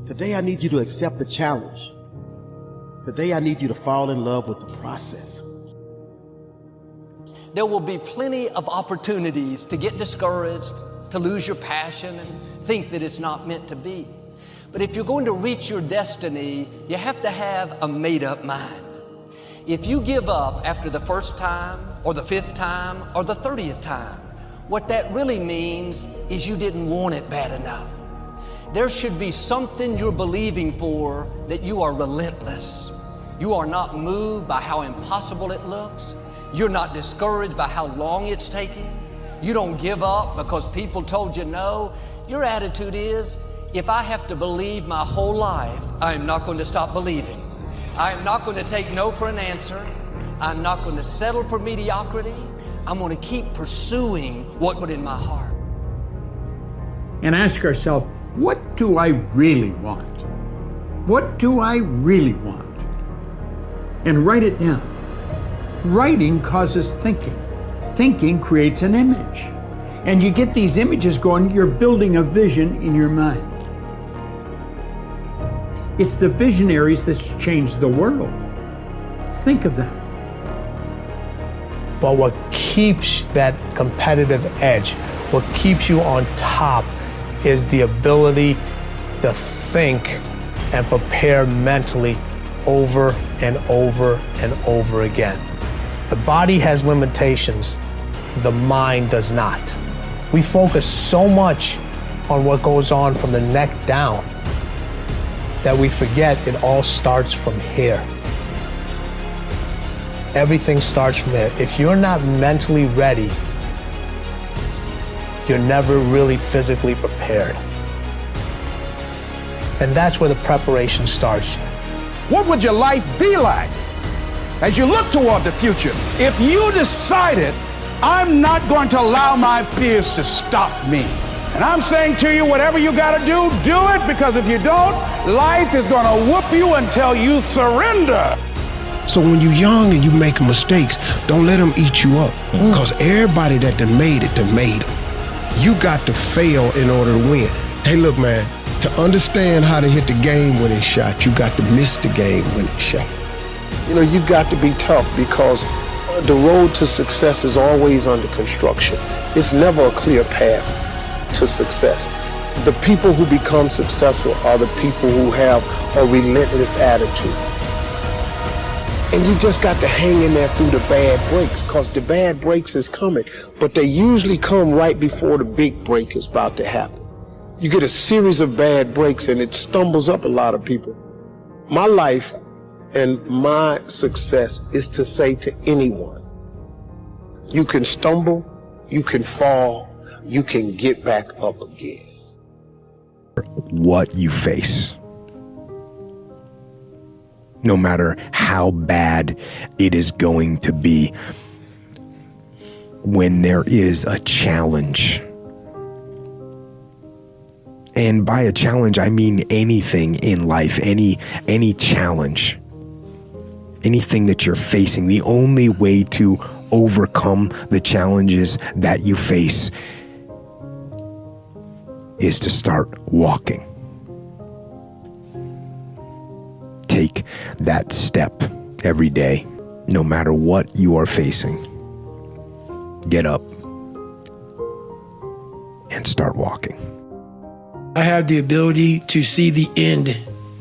Today I need you to accept the challenge. Today I need you to fall in love with the process. There will be plenty of opportunities to get discouraged, to lose your passion and think that it's not meant to be. But if you're going to reach your destiny, you have to have a made-up mind. If you give up after the first time, or the 5th time, or the 30th time, what that really means is you didn't want it bad enough. There should be something you're believing for that you are relentless. You are not moved by how impossible it looks. You're not discouraged by how long it's taking. You don't give up because people told you no. Your attitude is, if I have to believe my whole life, I am not going to stop believing. I am not going to take no for an answer. I'm not going to settle for mediocrity. I'm going to keep pursuing what was in my heart. And ask ourselves, what do I really want? What do I really want? And write it down. Writing causes thinking. Thinking creates an image. And you get these images going, you're building a vision in your mind. It's the visionaries that's changed the world. Think of that. But what keeps that competitive edge, what keeps you on top, is the ability to think and prepare mentally over and over and over again. The body has limitations, the mind does not. We focus so much on what goes on from the neck down that we forget it all starts from here. Everything starts from there. If you're not mentally ready, you're never really physically prepared. And that's where the preparation starts. What would your life be like as you look toward the future if you decided, I'm not going to allow my fears to stop me? And I'm saying to you, whatever you got to do it, because if you don't, life is going to whoop you until you surrender. So when you're young and you make mistakes, don't let them eat you up. Because everybody that done made it, done made them. You got to fail in order to win. Hey, look, man, to understand how to hit the game-winning shot, you got to miss the game-winning shot. You know, you got to be tough because the road to success is always under construction. It's never a clear path to success. The people who become successful are the people who have a relentless attitude. And you just got to hang in there through the bad breaks, because the bad breaks is coming, but they usually come right before the big break is about to happen. You get a series of bad breaks and it stumbles up a lot of people. My life and my success is to say to anyone, you can stumble, you can fall, you can get back up again. What you face, no matter how bad it is going to be, when there is a challenge, and by a challenge I mean anything in life, any challenge, anything that you're facing, the only way to overcome the challenges that you face is to start walking. Take that step every day, no matter what you are facing. Get up and start walking. I have the ability to see the end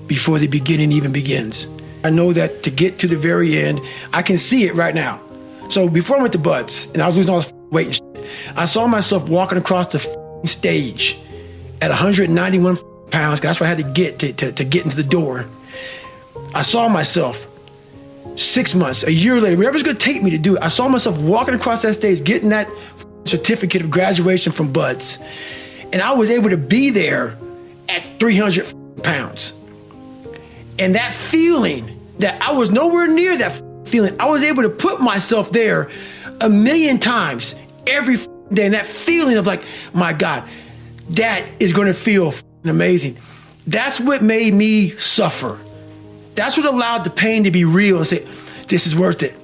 before the beginning even begins. I know that to get to the very end, I can see it right now. So before I went to Buds and I was losing all this weight and shit, I saw myself walking across the stage at 191 pounds, 'cause that's what I had to get to get into the door. I saw myself 6 months, a year later, whatever it's gonna take me to do it, I saw myself walking across that stage, getting that certificate of graduation from Buds. And I was able to be there at 300 pounds. And that feeling that I was nowhere near that feeling, I was able to put myself there 1,000,000 times every day. And that feeling of like, my God, that is gonna feel amazing. That's what made me suffer. That's what allowed the pain to be real and say, this is worth it.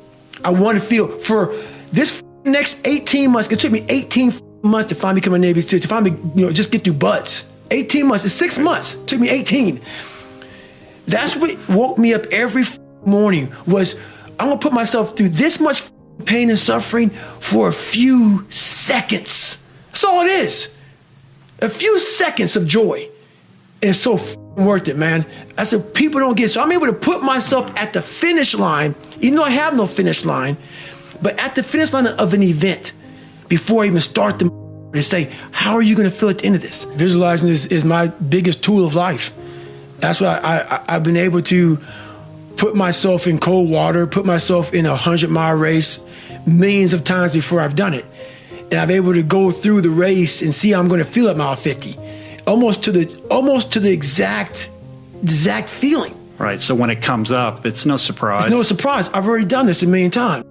I want to feel for this next 18 months. It took me 18 months to finally become a Navy SEAL, to finally, just get through Buds. 18 months. It's 6 months. It took me 18. That's what woke me up every morning was I'm going to put myself through this much pain and suffering for a few seconds. That's all it is. A few seconds of joy. And it's so worth it, man. That's what people don't get. So I'm able to put myself at the finish line, even though I have no finish line, but at the finish line of an event before I even start the to say, how are you going to feel at the end of this? Visualizing is my biggest tool of life. That's why I've been able to put myself in cold water, put myself in a 100-mile race millions of times before I've done it. And I'm able to go through the race and see how I'm going to feel at mile 50, almost to the exact feeling. Right. So when it comes up, it's no surprise. It's no surprise. I've already done this a million times.